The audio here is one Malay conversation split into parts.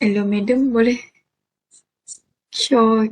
Hello, madam, boleh show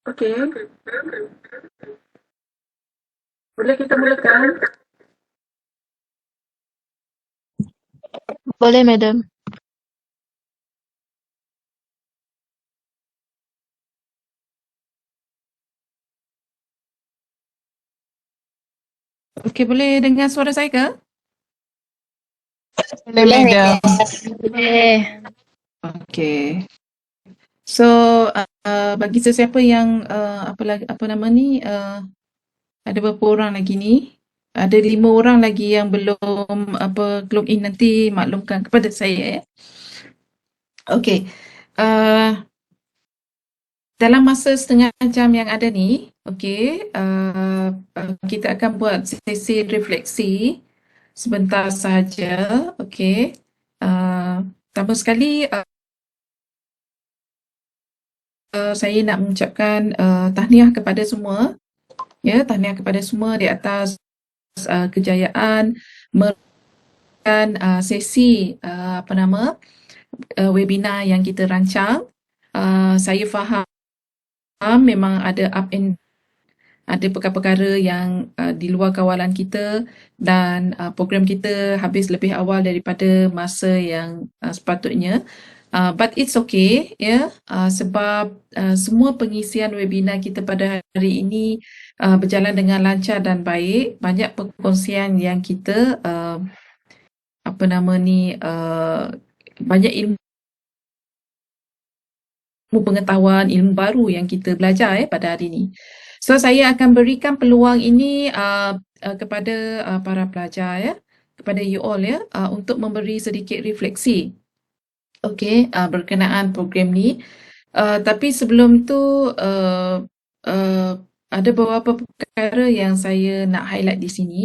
Okey, boleh kita mulakan? Boleh, madam. Okey, boleh dengar suara saya ke? Boleh, madam. Boleh. Okey. So, bagi sesiapa yang apa nama ni, ada berapa orang lagi ni? Ada 5 orang lagi yang belum log in, nanti maklumkan kepada saya ya. Okey. Dalam masa setengah jam yang ada ni, okey, kita akan buat sesi refleksi sebentar sahaja, okey. Pertama sekali, saya nak mengucapkan tahniah kepada semua, ya, tahniah kepada semua di atas kejayaan merumuskan sesi webinar yang kita rancang. Saya faham memang ada up and ada perkara-perkara yang di luar kawalan kita dan program kita habis lebih awal daripada masa yang sepatutnya. But it's okay, ya, sebab semua pengisian webinar kita pada hari ini berjalan dengan lancar dan baik. Banyak perkongsian yang kita banyak ilmu pengetahuan, ilmu baru yang kita belajar pada hari ini. So saya akan berikan peluang ini kepada para pelajar, ya, kepada you all, ya, untuk memberi sedikit refleksi, okey, berkenaan program ni. Tapi sebelum tu ada beberapa perkara yang saya nak highlight di sini.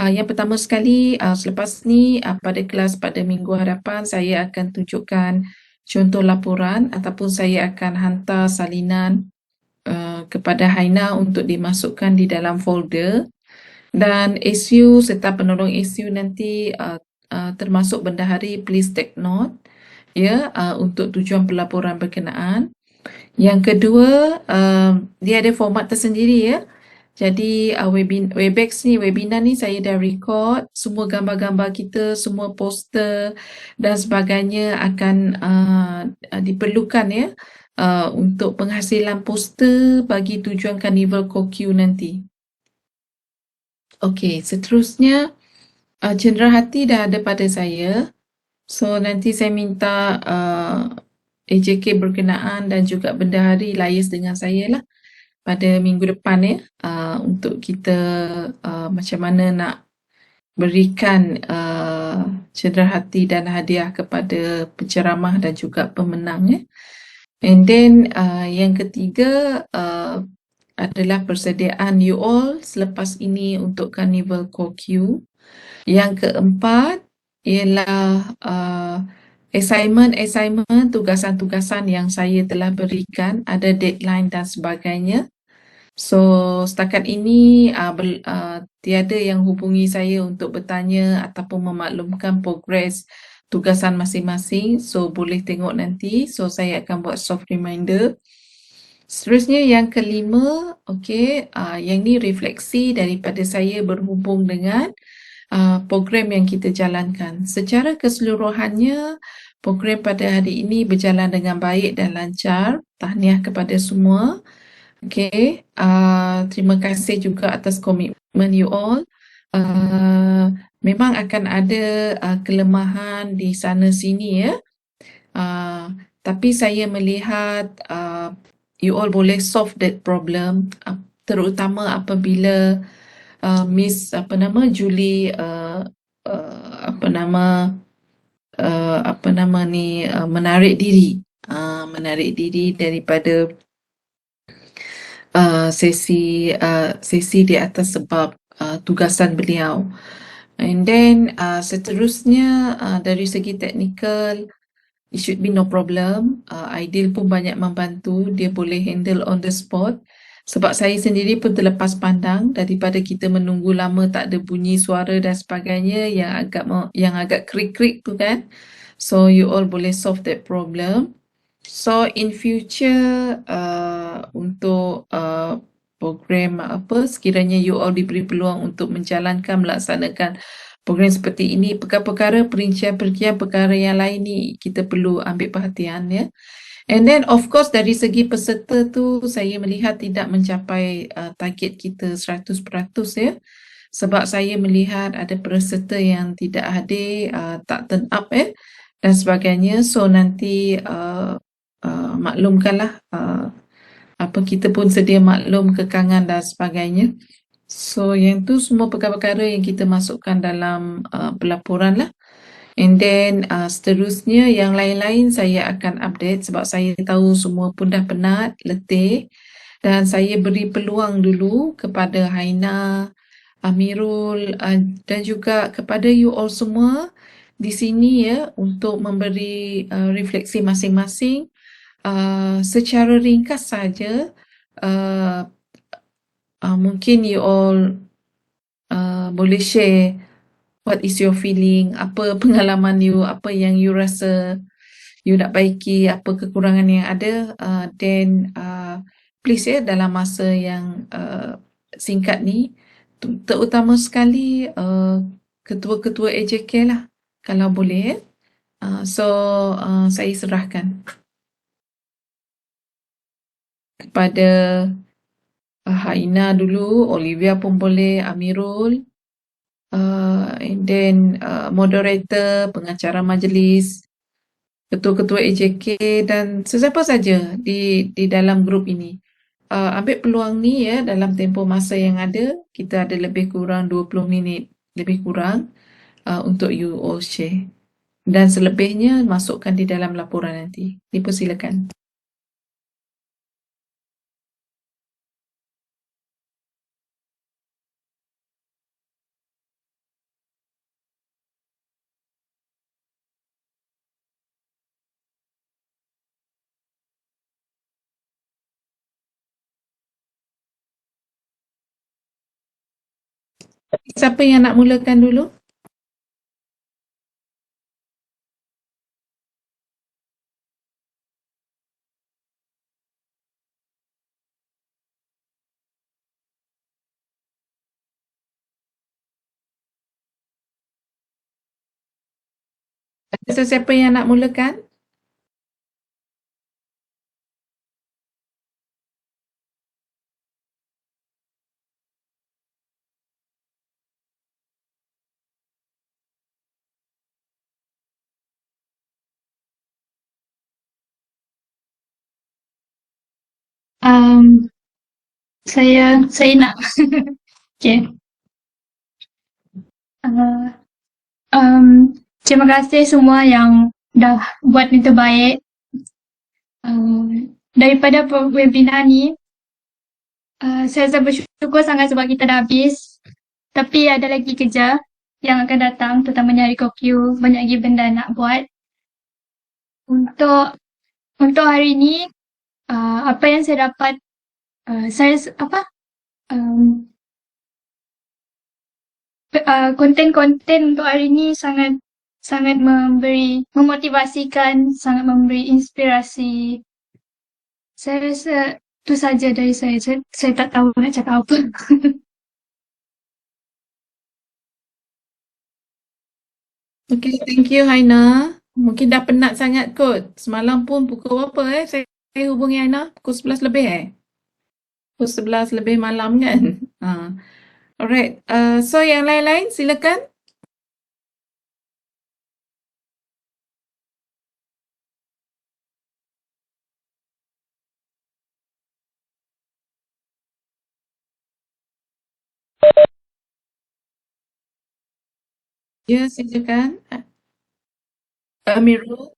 Yang pertama sekali, selepas ni pada kelas pada minggu hadapan saya akan tunjukkan contoh laporan ataupun saya akan hantar salinan kepada Haina untuk dimasukkan di dalam folder, dan SU serta penolong SU nanti termasuk bendahari please take note, ya, untuk tujuan pelaporan berkenaan. Yang kedua, dia ada format tersendiri, ya. Jadi Webex ni, webinar ni saya dah record semua gambar-gambar kita, semua poster dan sebagainya akan diperlukan, ya, untuk penghasilan poster bagi tujuan Carnival CoQ nanti. Okey, seterusnya cenderahati dah ada pada saya. So nanti saya minta AJK berkenaan dan juga bendahari liaise dengan saya lah pada minggu depan, ya, untuk kita macam mana nak berikan cenderahati dan hadiah kepada penceramah dan juga pemenang, ya. And then yang ketiga adalah persediaan you all selepas ini untuk Carnival CoQ. Yang keempat ialah assignment, tugasan-tugasan yang saya telah berikan, ada deadline dan sebagainya. So setakat ini tiada yang hubungi saya untuk bertanya ataupun memaklumkan progres tugasan masing-masing. So boleh tengok nanti. So saya akan buat soft reminder. Seterusnya yang kelima, okey, yang ni refleksi daripada saya berhubung dengan program yang kita jalankan. Secara keseluruhannya, program pada hari ini berjalan dengan baik dan lancar. Tahniah kepada semua. Okey, terima kasih juga atas komitmen you all. Memang akan ada kelemahan di sana sini, ya. Tapi saya melihat you all boleh solve that problem, terutama apabila Miss Julie menarik diri daripada sesi di atas sebab tugasan beliau. And then seterusnya dari segi teknikal, it should be no problem. Aidil pun banyak membantu, dia boleh handle on the spot. Sebab saya sendiri pun terlepas pandang daripada kita menunggu lama tak ada bunyi suara dan sebagainya yang agak krik-krik tu kan. So you all boleh solve that problem. So in future untuk program sekiranya you all diberi peluang untuk melaksanakan program seperti ini, perkara-perkara perincian perkara yang lain ni kita perlu ambil perhatian, ya. And then of course dari segi peserta tu saya melihat tidak mencapai target kita 100%, ya. Sebab saya melihat ada peserta yang tidak hadir, tak turn up, dan sebagainya. So nanti maklumkanlah, kita pun sedia maklum kekangan dan sebagainya. So yang tu semua perkara-perkara yang kita masukkan dalam pelaporan lah. And then seterusnya yang lain-lain saya akan update sebab saya tahu semua pun dah penat, letih, dan saya beri peluang dulu kepada Haina, Amirul dan juga kepada you all semua di sini, ya, untuk memberi refleksi masing-masing secara ringkas saja. Mungkin you all boleh share what is your feeling, apa pengalaman you, apa yang you rasa you nak baiki, apa kekurangan yang ada. Then please ya dalam masa yang singkat ni, terutama sekali ketua-ketua AJK lah kalau boleh ya. So saya serahkan kepada Haina dulu, Olivia pun boleh, Amirul, and then moderator, pengacara majlis, ketua-ketua AJK dan sesiapa saja di dalam grup ini. Ambil peluang ni ya dalam tempoh masa yang ada, kita ada lebih kurang 20 minit lebih kurang untuk you all share. Dan selebihnya masukkan di dalam laporan nanti. Dipersilakan. Siapa yang nak mulakan dulu? Ada sesiapa yang nak mulakan? Um, saya nak. Okay. Uh, Terima kasih semua yang dah buat yang terbaik. Daripada webinar ni, saya rasa bersyukur sangat sebab kita dah habis. Tapi ada lagi kerja yang akan datang, terutamanya hari curfew. Banyak lagi benda nak buat. Untuk hari ni, apa yang saya dapat, konten-konten untuk hari ni sangat memotivasikan, sangat memberi inspirasi. Saya rasa itu saja dari saya. Saya tak tahu nak cakap apa. Okay, thank you Haina. Mungkin dah penat sangat kot. Semalam pun pukul berapa saya hubungi Haina? Pukul 11 lebih Pukul 11 lebih malam kan? Alright, so yang lain-lain silakan. Ya, silakan. Amirul.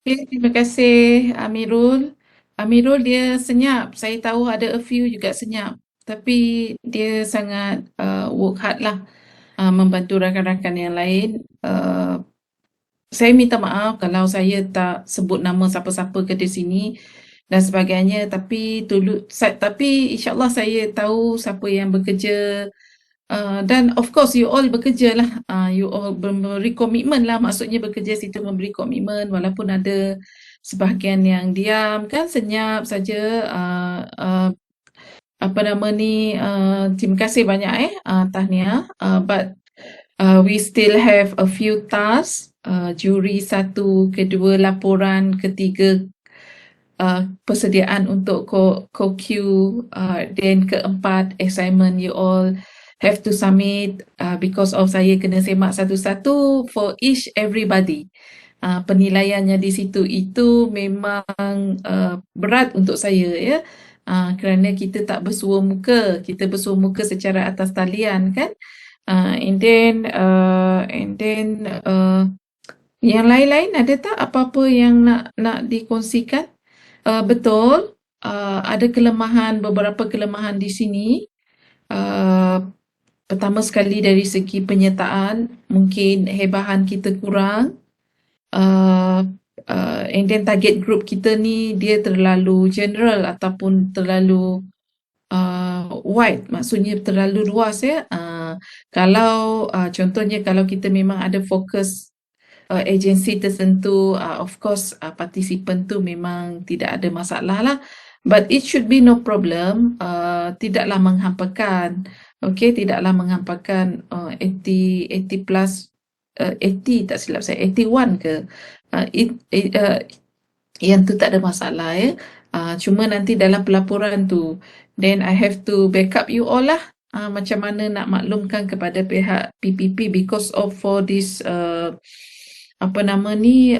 Okay, terima kasih Amirul. Amirul dia senyap. Saya tahu ada a few juga senyap. Tapi dia sangat work hard lah membantu rakan-rakan yang lain. Saya minta maaf kalau saya tak sebut nama siapa-siapa ke di sini dan sebagainya, tapi tapi insyaAllah saya tahu siapa yang bekerja. Dan of course you all bekerja lah, you all memberi komitmen lah, maksudnya bekerja situ memberi komitmen walaupun ada sebahagian yang diam kan, senyap saja. Apa nama ni, terima kasih banyak tahniah, but we still have a few tasks, juri 1, kedua laporan, ketiga persediaan untuk co-Q, then keempat assignment you all have to submit, because of saya kena semak satu-satu for each everybody. Penilaiannya di situ itu memang berat untuk saya ya. Kerana kita tak bersua muka, kita bersua muka secara atas talian kan. And then yang lain-lain ada tak apa-apa yang nak dikongsikan? Betul, ada beberapa kelemahan di sini. Pertama sekali dari segi penyertaan, mungkin hebahan kita kurang. And then target group kita ni dia terlalu general ataupun terlalu wide, maksudnya terlalu luas ya. Kalau contohnya kalau kita memang ada fokus agensi tertentu, of course partisipan tu memang tidak ada masalah lah. But it should be no problem. Tidaklah menghampakan. Okay, tidaklah menghampakan 80 plus 80 tak silap saya, 81 ke. Yang tu tak ada masalah ya. Cuma nanti dalam pelaporan tu, then I have to backup you all lah. Macam mana nak maklumkan kepada pihak PPP because of for this apa nama ni,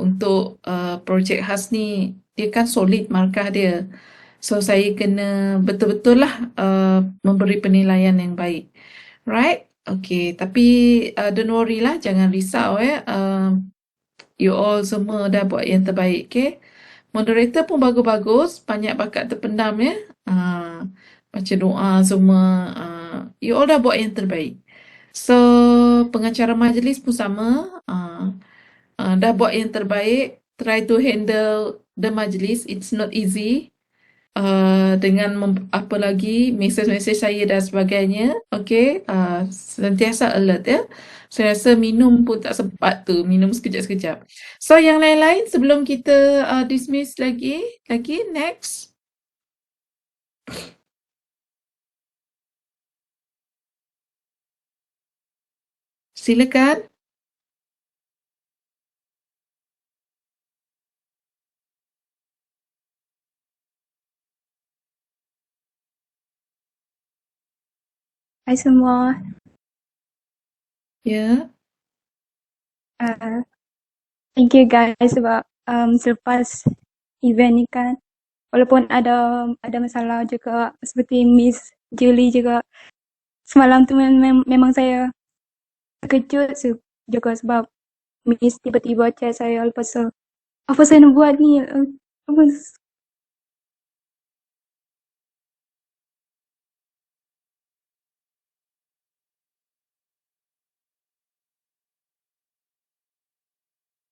untuk projek khas ni, dia kan solid markah dia. So saya kena betul-betul lah memberi penilaian yang baik. Right? Okay, tapi don't worry lah, jangan risau ya. You all semua dah buat yang terbaik, okay? Moderator pun bagus-bagus, banyak bakat terpendam ya. Baca doa semua, you all dah buat yang terbaik. So, pengacara majlis pun sama, dah buat yang terbaik. Try to handle the majlis, it's not easy. Dengan apa lagi, mesej-mesej saya dan sebagainya. Okay, sentiasa alert ya. Saya rasa minum pun tak sempat tu, minum sekejap-sekejap. So, yang lain-lain sebelum kita dismiss lagi, next. Silakan. Hai semua. Ya. Thank you guys sebab selepas event ni kan, walaupun ada masalah juga seperti Miss Julie juga, semalam tu memang saya terkejut juga sebab Miss tiba-tiba chat saya, lepas tu apa saya nak buat ni,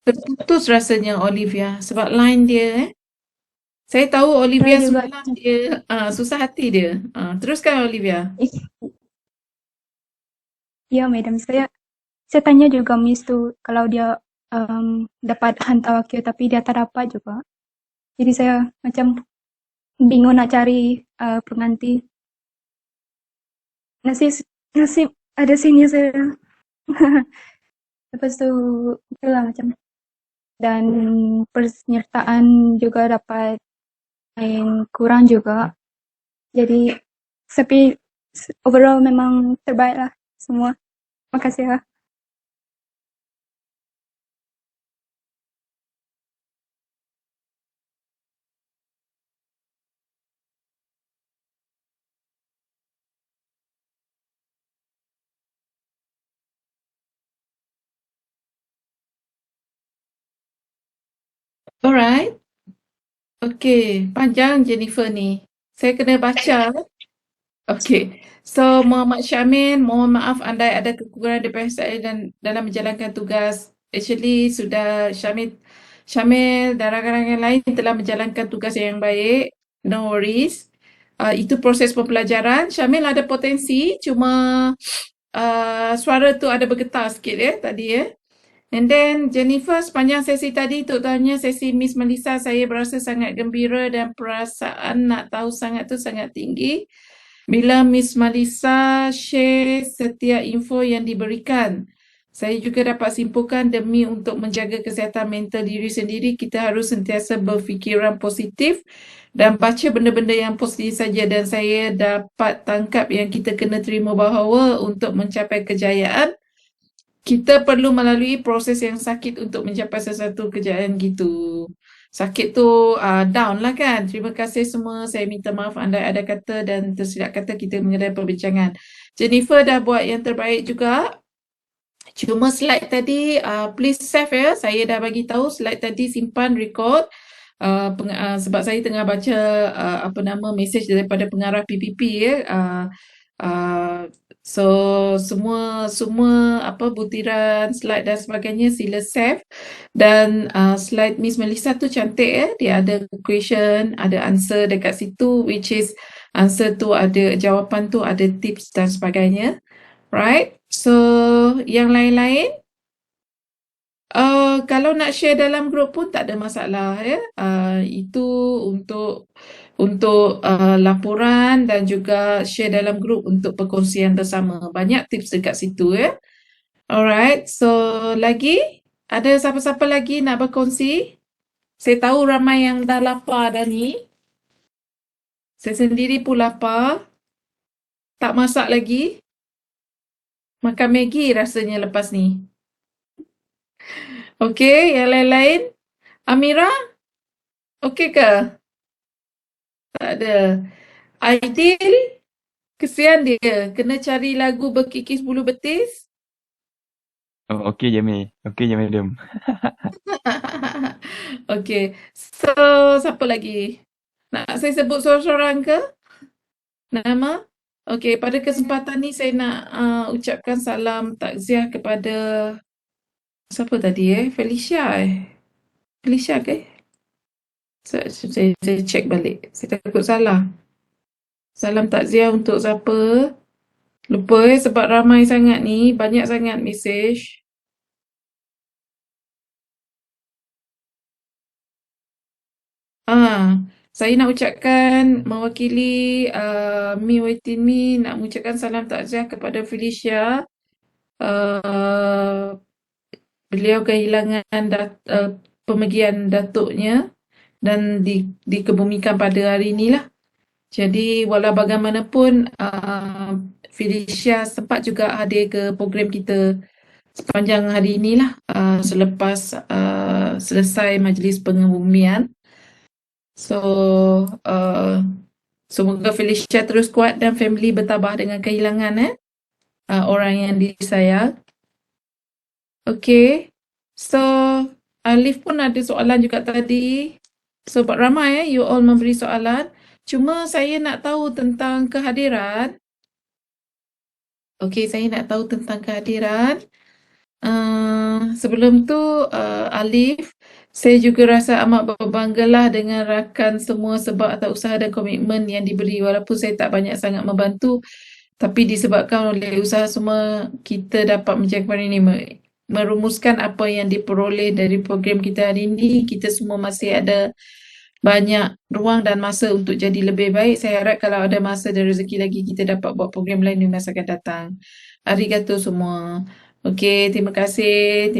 Terputus rasanya Olivia sebab line dia Saya tahu Olivia saya juga semalam dia susah hati dia. Teruskan Olivia. ya madam, saya tanya juga Miss tu kalau dia dapat hantar wakil tapi dia tak dapat juga. Jadi saya macam bingung nak cari pengganti. Nasib ada senior saya. Lepas tu itulah macam, dan penyertaan juga dapat main kurang juga. Jadi tapi overall memang terbaik lah semua. Makasih lah. Alright. Okay, panjang Jennifer ni. Saya kena baca. Okey. So, Muhammad Syamil, mohon maaf andai ada kekurangan daripada saya dan dalam menjalankan tugas. Actually, sudah Syamil dan rakan-rakan lain telah menjalankan tugas yang baik. No worries. Itu proses pembelajaran. Syamil ada potensi, cuma suara tu ada bergetar sikit ya tadi ya. And then Jennifer, sepanjang sesi tadi, terutamanya sesi Miss Melissa, saya berasa sangat gembira dan perasaan nak tahu sangat tu sangat tinggi. Bila Miss Melissa share setiap info yang diberikan, saya juga dapat simpulkan demi untuk menjaga kesihatan mental diri sendiri, kita harus sentiasa berfikiran positif dan baca benda-benda yang positif saja. Dan saya dapat tangkap yang kita kena terima bahawa untuk mencapai kejayaan, kita perlu melalui proses yang sakit untuk mencapai sesuatu kejayaan gitu. Sakit tu down lah kan. Terima kasih semua. Saya minta maaf andai ada kata dan tersilap kata kita mengenai perbincangan. Jennifer dah buat yang terbaik juga. Cuma slide tadi please save ya. Saya dah bagi tahu slide tadi simpan record. Sebab saya tengah baca message daripada pengarah PPP ya. So semua butiran slide dan sebagainya sila save. Dan slide Miss Melissa tu cantik ya. Dia ada question, ada answer dekat situ, which is answer tu ada, jawapan tu ada tips dan sebagainya. Right? So yang lain-lain kalau nak share dalam grup pun tak ada masalah ya. Itu untuk laporan dan juga share dalam grup untuk perkongsian bersama. Banyak tips dekat situ ya. Alright, so lagi ada siapa-siapa lagi nak berkongsi? Saya tahu ramai yang dah lapar dah ni. Saya sendiri pun lapar. Tak masak lagi. Makan Maggi rasanya lepas ni. Okey, yang lain-lain? Amira? Okey ke? Tak ada. Aidil? Kesian dia. Kena cari lagu berkikis bulu betis. Oh, okey Jamil. Okey Jamil Madam. Okey. So, siapa lagi? Nak saya sebut seorang-seorang ke? Nama? Okey, pada kesempatan ni saya nak ucapkan salam takziah kepada siapa tadi Felicia Felicia ke? Saya check balik. Saya takut salah. Salam takziah untuk siapa? Lupa sebab ramai sangat ni, banyak sangat mesej. Saya nak ucapkan mewakili Mi Waitin Mi nak mengucapkan salam takziah kepada Felicia. Beliau kehilangan pemergian datuknya dan dikebumikan pada hari inilah. Jadi walau bagaimanapun Felicia sempat juga hadir ke program kita sepanjang hari inilah selepas selesai majlis pengebumian. So semoga Felicia terus kuat dan family bertabah dengan kehilangan orang yang disayang. Okay, so Alif pun ada soalan juga tadi. So ramai you all memberi soalan. Cuma saya nak tahu tentang kehadiran. Okay, saya nak tahu tentang kehadiran. Sebelum tu Alif, saya juga rasa amat berbanggalah dengan rakan semua sebab atas usaha dan komitmen yang diberi. Walaupun saya tak banyak sangat membantu, tapi disebabkan oleh usaha semua kita dapat menjaga ini, merumuskan apa yang diperoleh dari program kita hari ini. Kita semua masih ada banyak ruang dan masa untuk jadi lebih baik. Saya harap kalau ada masa dan rezeki lagi, kita dapat buat program lain di masa akan datang. Arigato semua. Okay, terima kasih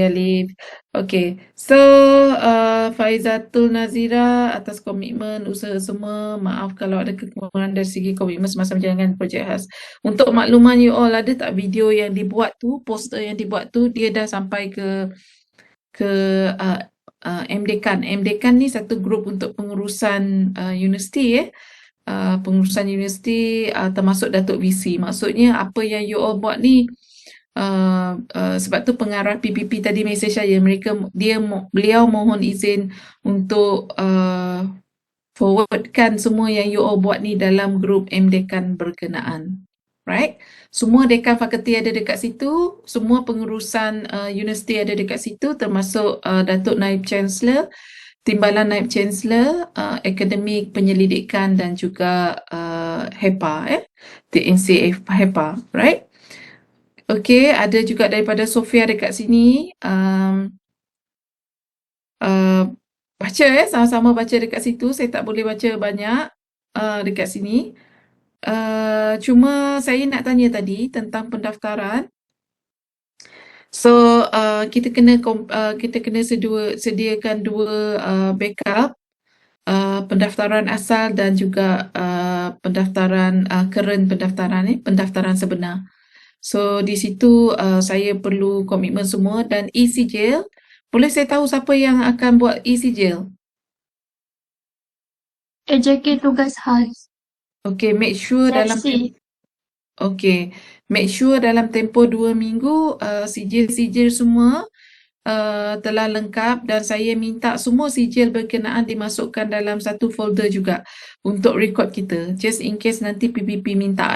Alif. Okay, so Faizatul Nazira atas komitmen usaha semua. Maaf kalau ada kekurangan dari segi komitmen semasa menjalankan projek khas. Untuk makluman you all, ada tak video yang dibuat tu, poster yang dibuat tu, dia dah sampai ke MDekan. MDekan ni satu grup untuk pengurusan universiti pengurusan universiti termasuk Datuk VC. Maksudnya apa yang you all buat ni sebab tu pengarah PPP tadi mesej saya, beliau mohon izin untuk forwardkan semua yang you all buat ni dalam grup MDekan berkenaan. Right? Semua dekan fakulti ada dekat situ, semua pengurusan universiti ada dekat situ, termasuk Datuk Naib Chancellor, Timbalan Naib Chancellor, Akademik Penyelidikan dan juga HEPA, TNC HEPA, right? Okay, ada juga daripada Sofia dekat sini. Baca sama-sama baca dekat situ. Saya tak boleh baca banyak dekat sini. Cuma saya nak tanya tadi tentang pendaftaran. So kita kena sediakan dua backup, pendaftaran asal dan juga pendaftaran pendaftaran sebenar. So di situ saya perlu komitmen semua dan e-sijil. Boleh saya tahu siapa yang akan buat e-sijil? AJK tugas khas. Okay, make sure dalam Sesi. okay, make sure dalam tempoh 2 minggu sijil-sijil semua telah lengkap dan saya minta semua sijil berkenaan dimasukkan dalam satu folder juga untuk rekod kita. Just in case nanti PPP minta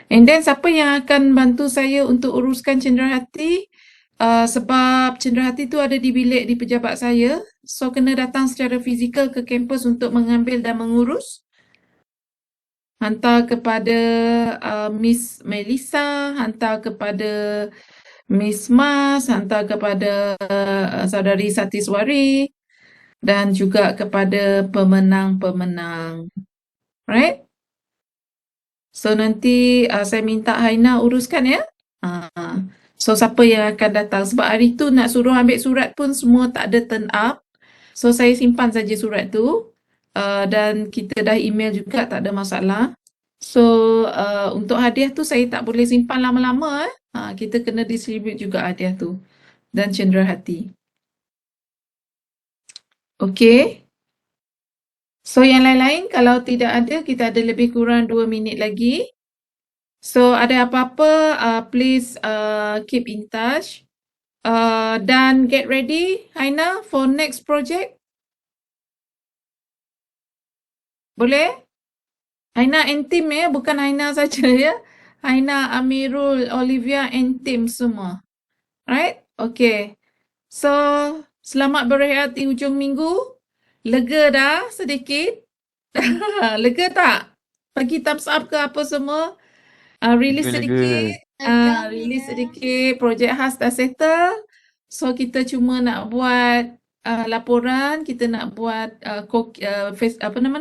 And then siapa yang akan bantu saya untuk uruskan cenderahati? Sebab cenderahati tu ada di bilik di pejabat saya. So kena datang secara fizikal ke kampus untuk mengambil dan mengurus. Hantar kepada Miss Melissa, hantar kepada Miss Mas, hantar kepada Saudari Satiswari dan juga kepada pemenang-pemenang. Right? So nanti saya minta Haina uruskan ya. So siapa yang akan datang? Sebab hari tu nak suruh ambil surat pun semua tak ada turn up. So saya simpan saja surat tu. Dan kita dah email juga, tak ada masalah. So untuk hadiah tu saya tak boleh simpan lama-lama. Kita kena distribute juga hadiah tu. Dan cenderahati. Okay. So yang lain-lain kalau tidak ada, kita ada lebih kurang 2 minit lagi. So ada apa-apa, please keep in touch. Dan get ready, Haina, for next project. Boleh? Haina and team ya, bukan Haina saja ya. Haina, Amirul, Olivia and team semua. Right? Okay. So, selamat berehat di hujung minggu. Lega dah sedikit? Lega tak? Bagi thumbs up ke apa semua? Release sedikit. Release sedikit. Projek khas dah settle. So, kita cuma nak buat laporan, kita nak buat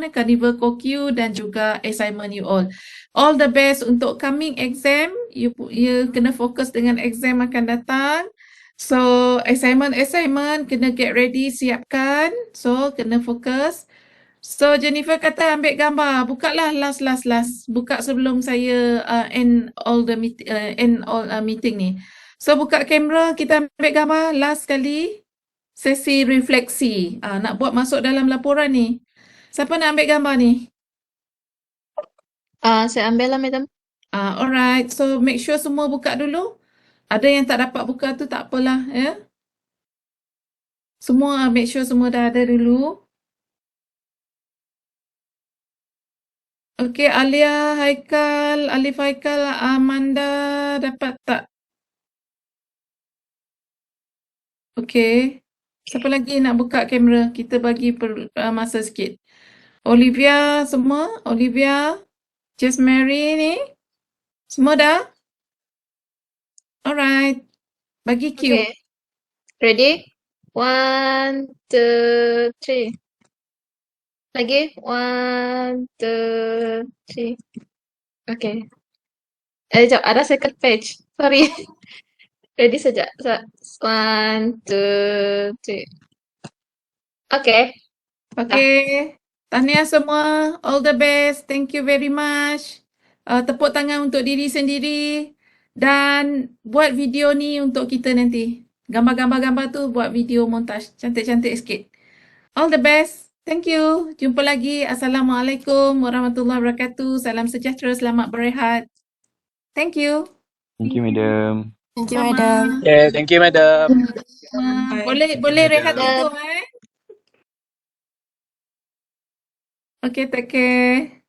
Carnival CoQ dan juga assignment you all. All the best untuk coming exam. You kena fokus dengan exam akan datang. So assignment kena get ready, siapkan. So kena fokus. So Jennifer kata ambil gambar. Bukalah last. Buka sebelum saya end all meeting ni. So buka kamera, kita ambil gambar last kali. Sesi refleksi. Nak buat masuk dalam laporan ni. Siapa nak ambil gambar ni? Saya ambil lah, Madam. Alright. So make sure semua buka dulu. Ada yang tak dapat buka tu tak apalah ya. Semua make sure semua dah ada dulu. Okay, Alia, Haikal, Alif Haikal, Amanda dapat tak? Okay. Siapa lagi nak buka kamera? Kita bagi masa sikit. Olivia semua? Olivia? Just Mary ni? Semua dah? Alright. Bagi cue. Okay. Ready? 1, 2, 3. Lagi? 1, 2, 3. Okay. Sekejap, ada second page. Sorry. Ready saja. 1, 2, 3. Okay. Okay. Tahniah semua. All the best. Thank you very much. Tepuk tangan untuk diri sendiri. Dan buat video ni untuk kita nanti. Gambar-gambar tu buat video montage. Cantik-cantik sikit. All the best. Thank you. Jumpa lagi. Assalamualaikum warahmatullahi wabarakatuh. Salam sejahtera. Selamat berehat. Thank you. Thank you, Madam. Thank you, Sama. Madam. Okay, thank you, Madam. Boleh rehat Madam. dulu Okay, take care.